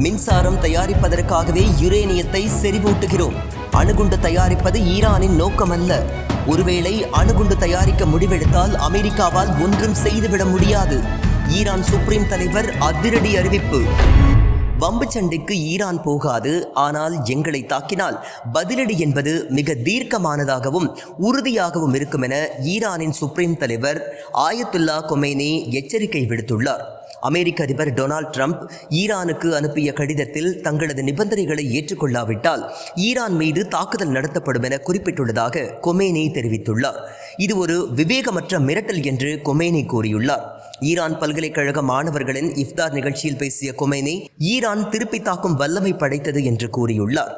மின்சாரம் தயாரிப்பதற்காகவே யுரேனியத்தை செறிவூட்டுகிறோம். அணுகுண்டு தயாரிப்பது ஈரானின் நோக்கமல்ல. ஒருவேளை அணுகுண்டு தயாரிக்க முடிவெடுத்தால் அமெரிக்காவால் ஒன்றும் செய்துவிட முடியாது. ஈரான் சுப்ரீம் தலைவர் அதிரடி அறிவிப்பு. வம்பு சண்டைக்கு ஈரான் போகாது, ஆனால் எங்களை தாக்கினால் பதிலடி என்பது மிக தீர்க்கமானதாகவும் உறுதியாகவும் இருக்கும் என ஈரானின் சுப்ரீம் தலைவர் ஆயத்துல்லா கொமேனி எச்சரிக்கை விடுத்துள்ளார். அமெரிக்க அதிபர் டொனால்ட் ட்ரம்ப் ஈரானுக்கு அனுப்பிய கடிதத்தில் தங்களது நிபந்தனைகளை ஏற்றுக்கொள்ளாவிட்டால் ஈரான் மீது தாக்குதல் நடத்தப்படும் என குறிப்பிட்டுள்ளதாக கொமேனி தெரிவித்துள்ளார். இது ஒரு விவேகமற்ற மிரட்டல் என்று கொமேனி கூறியுள்ளார். ஈரான் பல்கலைக்கழக மாணவர்களின் இஃப்தார் நிகழ்ச்சியில் பேசிய கொமேனி ஈரான் திருப்பி தாக்கும் வல்லமை படைத்தது என்று கூறியுள்ளார்.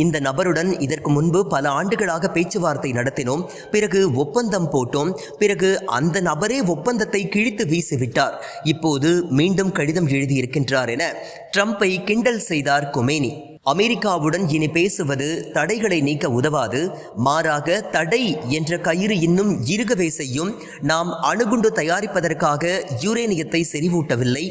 இந்த நபருடன் இதற்கு முன்பு பல ஆண்டுகளாக பேச்சுவார்த்தை நடத்தினோம், பிறகு ஒப்பந்தம் போட்டோம், பிறகு அந்த நபரே ஒப்பந்தத்தை கிழித்து வீசிவிட்டார், இப்போது மீண்டும் கடிதம் எழுதியிருக்கின்றார் என ட்ரம்பை கிண்டல் செய்தார் கொமேனி. அமெரிக்காவுடன் இனி பேசுவது தடைகளை நீக்க உதவாது, மாறாக தடை என்ற கயிறு இன்னும் இறுகவே செய்யும். நாம் அணுகுண்டு தயாரிப்பதற்காக யுரேனியத்தை செறிவூட்டவில்லை,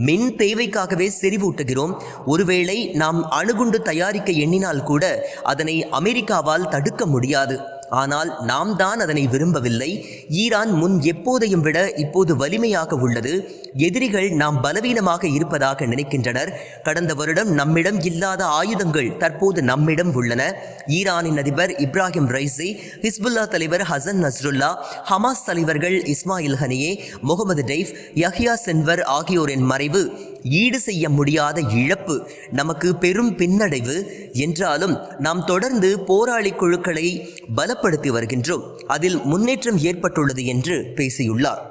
மின் தேவைக்காகவே செறிவூட்டுகிறோம். ஒருவேளை நாம் அணுகுண்டு தயாரிக்க எண்ணினால் கூட அதனை அமெரிக்காவால் தடுக்க முடியாது. ஆனால் நாம் தான் அதனை விரும்பவில்லை. ஈரான் முன் எப்போதையும் விட இப்போது வலிமையாக உள்ளது. எதிரிகள் நாம் பலவீனமாக இருப்பதாக நினைக்கின்றனர். கடந்த வருடம் நம்மிடம் இல்லாத ஆயுதங்கள் தற்போது நம்மிடம் உள்ளன. ஈரானின் அதிபர் இப்ராஹிம் ரைசி, ஹிஸ்புல்லா தலைவர் ஹசன் நஸ்ருல்லா, ஹமாஸ் தலைவர்கள் இஸ்மாயில் ஹனியே, முகமது டெய்ஃப், யஹ்யா சின்வர் ஆகியோரின் மறைவு ஈடு செய்ய முடியாத இழப்பு, நமக்கு பெரும் பின்னடைவு. என்றாலும் நாம் தொடர்ந்து போராளி குழுக்களை பலப்படுத்தி வருகின்றோம். அதில் முன்னேற்றம் ஏற்பட்டுள்ளது என்று பேசியுள்ளார்.